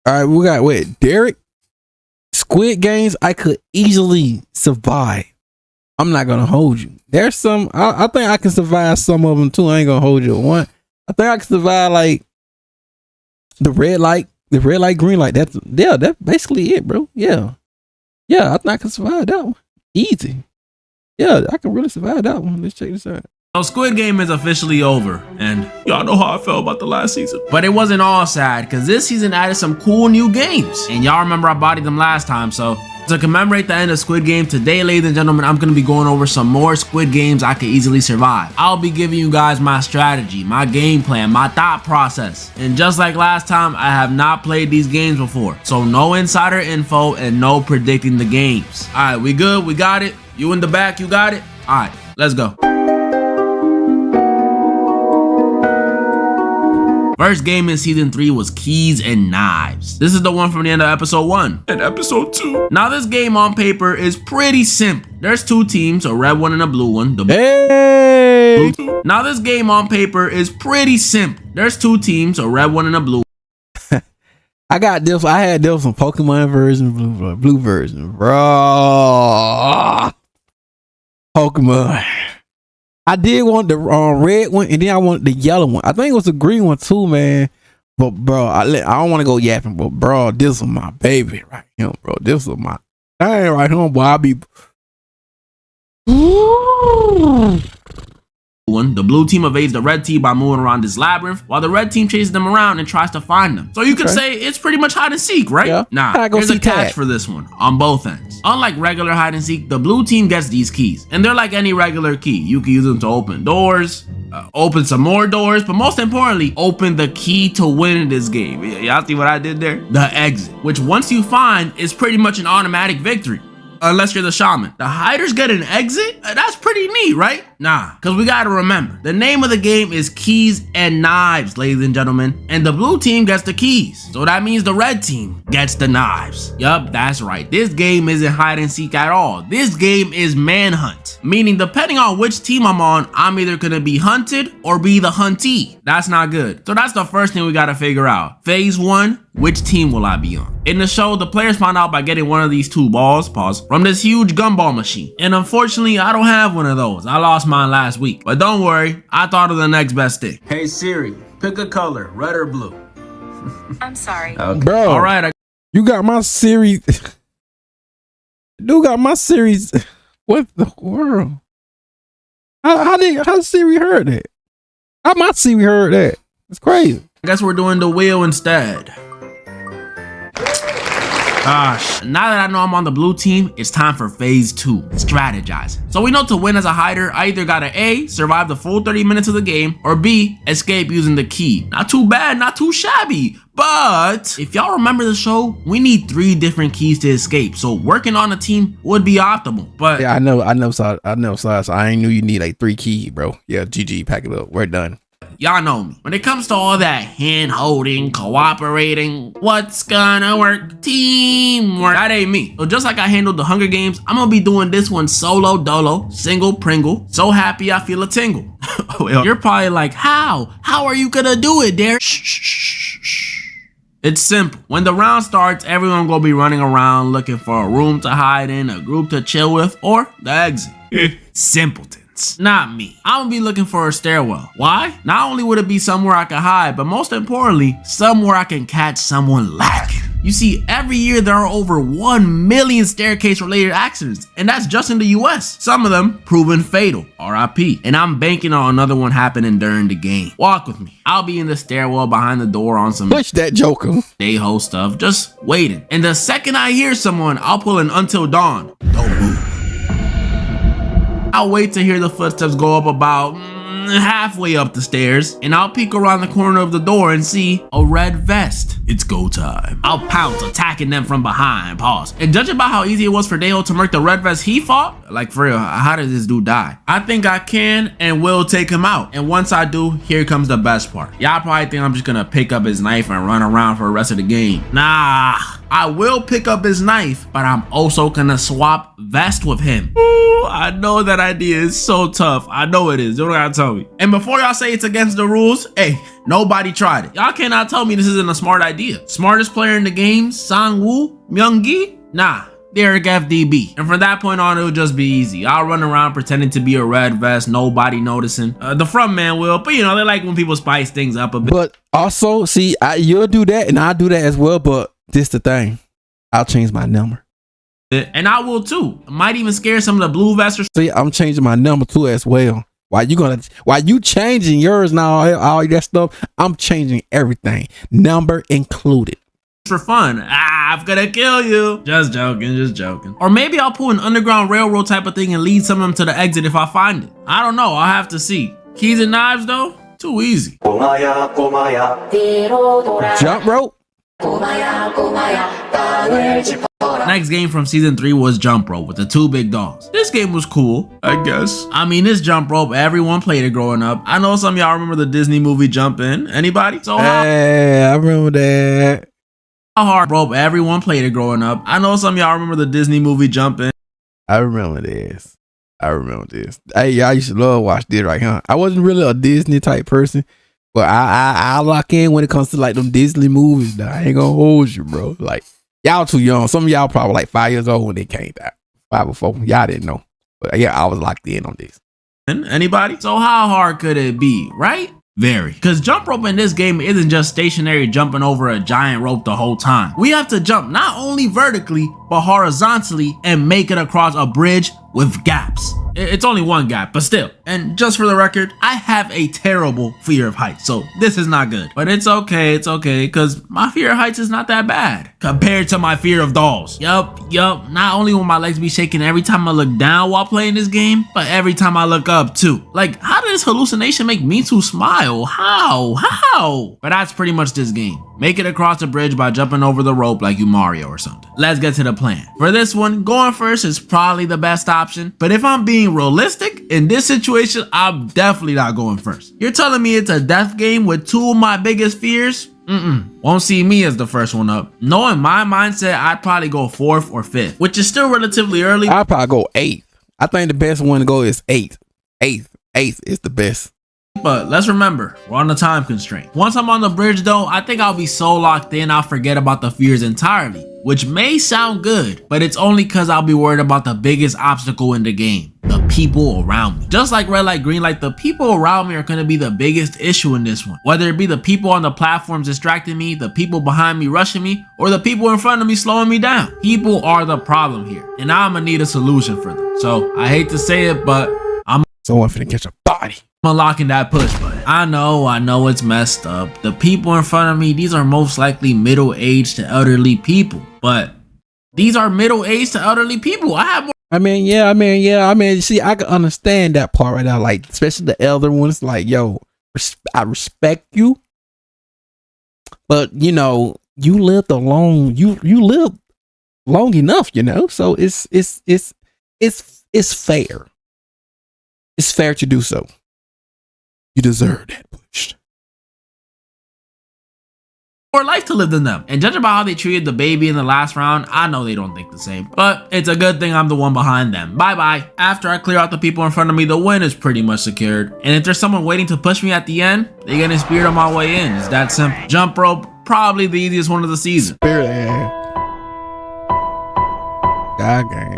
All right, we got wait, Derek. Squid Games, I could easily survive. I'm not gonna hold you. There's some. I think I can survive some of them too. I ain't gonna hold you. One, I think I can survive like the red light, green light. That's basically it, bro. Yeah. I think I can survive that one. Easy. Yeah, I can really survive that one. Let's check this out. So Squid Game is officially over, and y'all know how I felt about the last season. But it wasn't all sad, because this season added some cool new games. And y'all remember I bodied them last time, so to commemorate the end of Squid Game, today, ladies and gentlemen, I'm going to be going over some more Squid Games I could easily survive. I'll be giving you guys my strategy, my game plan, my thought process. And just like last time, I have not played these games before, so no insider info and no predicting the games. All right, we good? We got it? You in the back? You got it? All right, let's go. First game in season 3 was Keys and Knives. This is the one from the end of episode 1 and episode 2. Now this game on paper is pretty simple. There's 2 teams, a red one and a blue one. Hey! Now this game on paper is pretty simple. There's 2 teams, a red one and a blue. I got this. I had this from Pokemon version, blue version, bro. Pokemon. I did want the red one, and then I want the yellow one. I think it was the green one too, man. But bro, I don't want to go yapping, but bro, this is my baby right here, bro. This is my thing right here, boy. I be. The blue team evades the red team by moving around this labyrinth, while the red team chases them around and tries to find them. So you could say it's pretty much hide and seek, right? Yeah. Nah, there's a catch for this one on both ends. Unlike regular hide and seek, the blue team gets these keys, and they're like any regular key. You can use them to open doors, open some more doors, but most importantly, open the key to win in this game. Y'all see what I did there? The exit, which once you find is pretty much an automatic victory. Unless you're the shaman. The hiders get an exit? That's pretty neat, right? Nah, because we gotta remember, the name of the game is Keys and Knives, ladies and gentlemen, and the blue team gets the keys. So that means the red team gets the knives. Yup, that's right. This game isn't hide and seek at all. This game is manhunt, meaning depending on which team I'm on, I'm either gonna be hunted or be the huntee. That's not good. So that's the first thing we gotta figure out. Phase 1, which team will I be on? In the show, the players find out by getting one of these 2 balls, from this huge gumball machine. And unfortunately, I don't have one of those. I lost mine last week. But don't worry, I thought of the next best thing. Hey Siri, pick a color, red or blue. I'm sorry. Okay. Bro, all right. You got my series. Dude got my series. What the world? How Siri heard that? How my Siri heard that? It's crazy. I guess we're doing the wheel instead. Gosh, now that I know I'm on the blue team, it's time for phase 2, strategizing. So we know to win as a hider, I either gotta A, survive the full 30 minutes of the game, or B, escape using the key. Not too bad, not too shabby. But if y'all remember the show, we need 3 different keys to escape. So working on a team would be optimal. But yeah, I know. So I ain't knew you need like 3 keys, bro. Yeah, GG, pack it up. We're done. Y'all know me. When it comes to all that hand-holding, cooperating, what's gonna work, teamwork, that ain't me. So just like I handled the Hunger Games, I'm gonna be doing this one solo dolo, single Pringle. So happy I feel a tingle. Well, you're probably like, how? How are you gonna do it, Derek? Shh. It's simple. When the round starts, everyone gonna be running around looking for a room to hide in, a group to chill with, or the exit. Simpleton. Not me. I'm gonna be looking for a stairwell. Why? Not only would it be somewhere I can hide, but most importantly, somewhere I can catch someone lacking. You see, every year there are over 1 million staircase related accidents, and that's just in the US. Some of them proven fatal, RIP. And I'm banking on another one happening during the game. Walk with me. I'll be in the stairwell behind the door on some push that joker day-ho stuff, just waiting. And the second I hear someone, I'll pull an Until Dawn. Don't move. I'll wait to hear the footsteps go up about halfway up the stairs, and I'll peek around the corner of the door and see a red vest. It's go time. I'll pounce, attacking them from behind. Pause. And judging by how easy it was for Deho to murk the red vest he fought, like for real, how did this dude die? I think I can and will take him out. And once I do, here comes the best part. Y'all probably think I'm just gonna pick up his knife and run around for the rest of the game. Nah, I will pick up his knife, but I'm also gonna swap vest with him. Ooh, I know that idea is so tough. I know it is. You don't gotta tell me. And before y'all say it's against the rules, hey, nobody tried it. Y'all cannot tell me this isn't a smart idea. Smartest player in the game, Sang-woo, Myung-gi? Nah. Derek FDB. And from that point on, it'll just be easy. I'll run around pretending to be a red vest, nobody noticing. The front man will, but you know, they like when people spice things up a bit. But also, see, you'll do that and I'll do that as well, but this the thing. I'll change my number. And I will too. Might even scare some of the blue vesters. See, I'm changing my number too as well. While you changing yours now, all that stuff, I'm changing everything. Number included. For fun. I'm gonna kill you. Just joking. Or maybe I'll pull an underground railroad type of thing and lead some of them to the exit if I find it. I don't know. I'll have to see. Keys and knives though? Too easy. Jump rope? Next game from season 3 was jump rope with the 2 big dogs. This game was cool, I guess. I mean, this jump rope, everyone played it growing up. I know some of y'all remember the Disney movie Jump In. Anybody? So hey, I remember that. How hard rope, everyone played it growing up. I know some of y'all remember the Disney movie Jump In. I remember this. Hey, I used to love watch this right here. I wasn't really a Disney type person, but I lock in when it comes to like them Disney movies. Though. I ain't gonna hold you, bro. Like y'all too young. Some of y'all probably like 5 years old when they came out. 5 or 4. Y'all didn't know. But yeah, I was locked in on this. Anybody? So how hard could it be, right? Very. Because jump rope in this game isn't just stationary jumping over a giant rope the whole time. We have to jump not only vertically, but horizontally and make it across a bridge with gaps. It's only one gap, but still. And just for the record, I have a terrible fear of heights, so this is not good. But it's okay, because my fear of heights is not that bad compared to my fear of dolls. Yup. Not only will my legs be shaking every time I look down while playing this game, but every time I look up too. Like, how did this hallucination make me to smile? How? But that's pretty much this game. Make it across the bridge by jumping over the rope like you Mario or something. Let's get to the plan. For this one, going first is probably the best option, but if I'm being realistic, in this situation, I'm definitely not going first. You're telling me it's a death game with 2 of my biggest fears? Won't see me as the first one up. Knowing my mindset, I'd probably go 4th or 5th, which is still relatively early. I'd probably go 8th. I think the best one to go is 8th. 8th is the best. But let's remember, we're on a time constraint. Once I'm on the bridge though, I think I'll be so locked in I'll forget about the fears entirely, which may sound good, but it's only because I'll be worried about the biggest obstacle in the game, the people around me. Just like red light, green light, the people around me are going to be the biggest issue in this one. Whether it be the people on the platforms distracting me, the people behind me rushing me, or the people in front of me slowing me down. People are the problem here, and I'm gonna need a solution for them. So I hate to say it, but someone finna catch a body. I'm unlocking that push button. I know it's messed up. The people in front of me, these are most likely middle-aged to elderly people. But these are middle-aged to elderly people. I mean, see, I can understand that part right now. Like, especially the elder ones, like, yo, I respect you. But, you know, you lived you lived long enough, you know? So it's fair. It's fair to do so. You deserve that push. More life to live than them. And judging by how they treated the baby in the last round, I know they don't think the same. But it's a good thing I'm the one behind them. Bye-bye. After I clear out the people in front of me, the win is pretty much secured. And if there's someone waiting to push me at the end, they get speared on my way in. It's that simple. Jump rope, probably the easiest one of the season. Spirit, God game.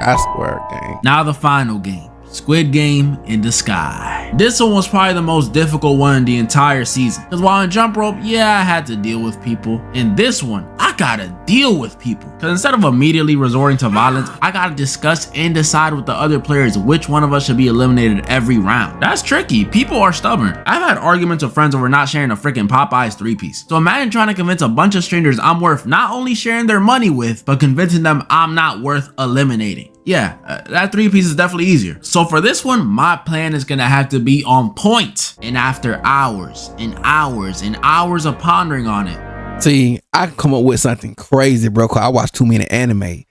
I swear game. Now the final game. Squid Game in the Sky. This one was probably the most difficult one in the entire season. Because while in jump rope, yeah, I had to deal with people. In this one, I gotta deal with people. Because instead of immediately resorting to violence, I gotta discuss and decide with the other players which one of us should be eliminated every round. That's tricky. People are stubborn. I've had arguments with friends over not sharing a freaking Popeyes 3-piece. So imagine trying to convince a bunch of strangers I'm worth not only sharing their money with, but convincing them I'm not worth eliminating. Yeah, that 3-piece is definitely easier. So for this one, my plan is gonna have to be on point. And after hours and hours and hours of pondering on it. See, I can come up with something crazy, bro, because I watch too many anime.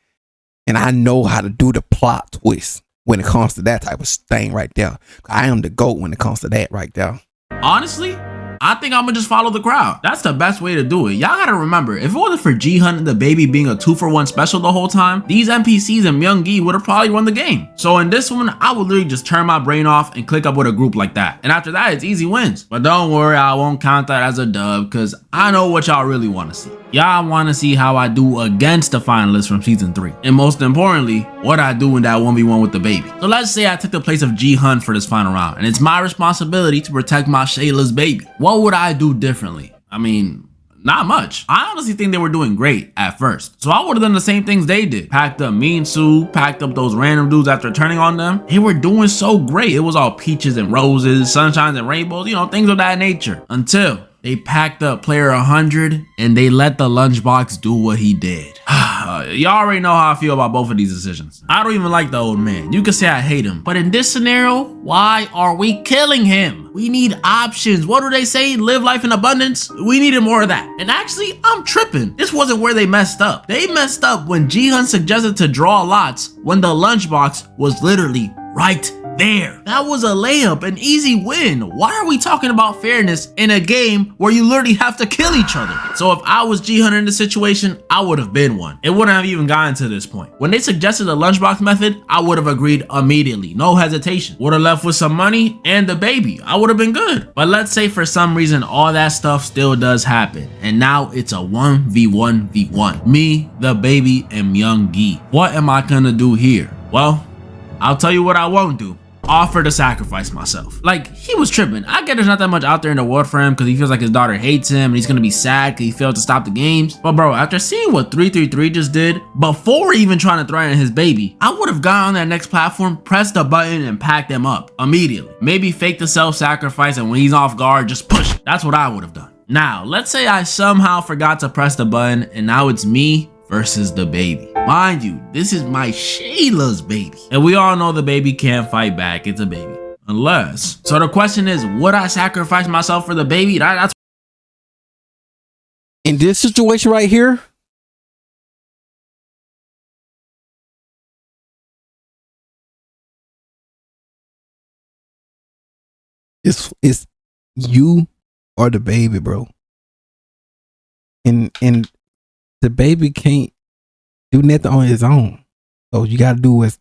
And I know how to do the plot twist when it comes to that type of thing right there. I am the GOAT when it comes to that right there. Honestly, I think I'm gonna just follow the crowd. That's the best way to do it. Y'all gotta remember, if it wasn't for G-Hunt and the baby being a 2-for-1 special the whole time, these NPCs and Myung-gi would have probably won the game. So in this one, I would literally just turn my brain off and click up with a group like that. And after that, it's easy wins. But don't worry, I won't count that as a dub because I know what y'all really want to see. Y'all want to see how I do against the finalists from season 3. And most importantly, what I do in that 1v1 with the baby. So let's say I took the place of G-Hunt for this final round, and it's my responsibility to protect my Shayla's baby. What would I do differently? I mean, not much. I honestly think they were doing great at first. So I would have done the same things they did. Packed up Mean Sue, packed up those random dudes after turning on them. They were doing so great. It was all peaches and roses, sunshines and rainbows, you know, things of that nature. Until they packed up player 100 and they let the lunchbox do what he did. Y'all already know how I feel about both of these decisions. I don't even like the old man. You can say I hate him. But in this scenario, why are we killing him? We need options. What do they say? Live life in abundance? We needed more of that. And actually, I'm tripping. This wasn't where they messed up. They messed up when Ji-Hun suggested to draw lots when the lunchbox was literally right there. That was a layup, an easy win. Why are we talking about fairness in a game where you literally have to kill each other? So if I was G-Hunt in this situation, I would have been one. It wouldn't have even gotten to this point. When they suggested the lunchbox method, I would have agreed immediately, no hesitation. Would have left with some money and the baby. I would have been good. But let's say for some reason all that stuff still does happen, and now it's a 1v1v1. Me, the baby, and Myung-gi. What am I gonna do here? Well, I'll tell you what I won't do. Offer to sacrifice myself. Like, he was tripping. I get there's not that much out there in the world for him because he feels like his daughter hates him and he's gonna be sad because he failed to stop the games. But bro, after seeing what 333 just did, before even trying to threaten his baby, I would have gone on that next platform, pressed the button, and packed them up immediately. Maybe fake the self-sacrifice, and when he's off guard, just push it. That's what I would have done. Now, let's say I somehow forgot to press the button and now it's me versus the baby. Mind you, this is my Shayla's baby. And we all know the baby can't fight back. It's a baby. Unless. So the question is, would I sacrifice myself for the baby? That's in this situation right here. It's you or the baby, bro. And the baby can't do nothing on his own. So you gotta do what's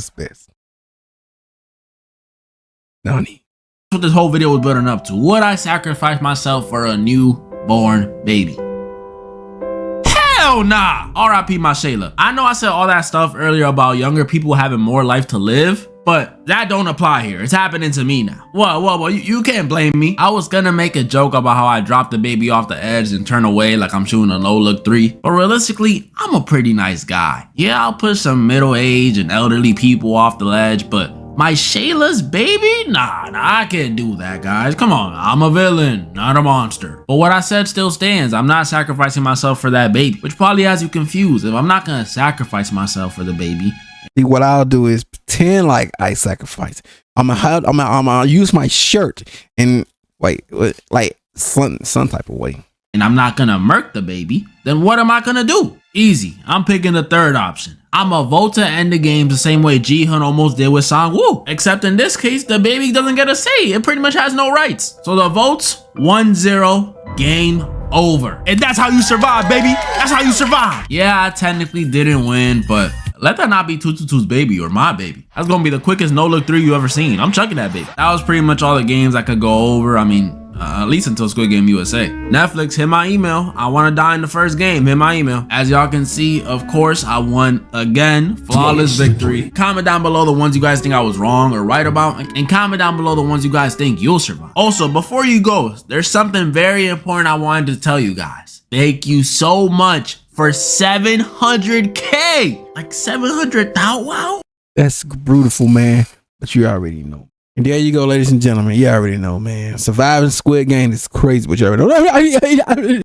best. Nani. what this whole video was building up to. Would I sacrifice myself for a newborn baby? Hell nah. R.I.P. my Shayla. I know I said all that stuff earlier about younger people having more life to live, but that don't apply here. It's happening to me now. Well, you can't blame me. I was gonna make a joke about how I dropped the baby off the edge and turn away like I'm shooting a low look 3. But realistically, I'm a pretty nice guy. Yeah, I'll push some middle-aged and elderly people off the ledge, but my Shayla's baby? Nah, I can't do that, guys. Come on, I'm a villain, not a monster. But what I said still stands. I'm not sacrificing myself for that baby, which probably has you confused. If I'm not gonna sacrifice myself for the baby, what I'll do is pretend like I sacrifice. I'm gonna use my shirt and wait, like some type of way. And I'm not gonna murk the baby, then what am I gonna do? Easy. I'm picking the third option. I'ma vote to end the games the same way Ji-Hun almost did with Sang-woo. Except in this case, the baby doesn't get a say. It pretty much has no rights. So the votes, 1-0, game over. And that's how you survive, baby. That's how you survive. Yeah, I technically didn't win, but let that not be 222's baby or my baby. That's gonna be the quickest no-look 3 you ever seen. I'm chucking that baby. That was pretty much all the games I could go over. I mean, at least until Squid Game USA. Netflix, hit my email. I want to die in the first game. Hit my email. As y'all can see, of course, I won again. Flawless victory. Comment down below the ones you guys think I was wrong or right about, and comment down below the ones you guys think you'll survive. Also, before you go, there's something very important I wanted to tell you guys. Thank you so much for 700K. Like 700,000. Wow. That's beautiful, man. But you already know. And there you go, ladies and gentlemen. You already know, man. Surviving Squid Game is crazy, but you already know.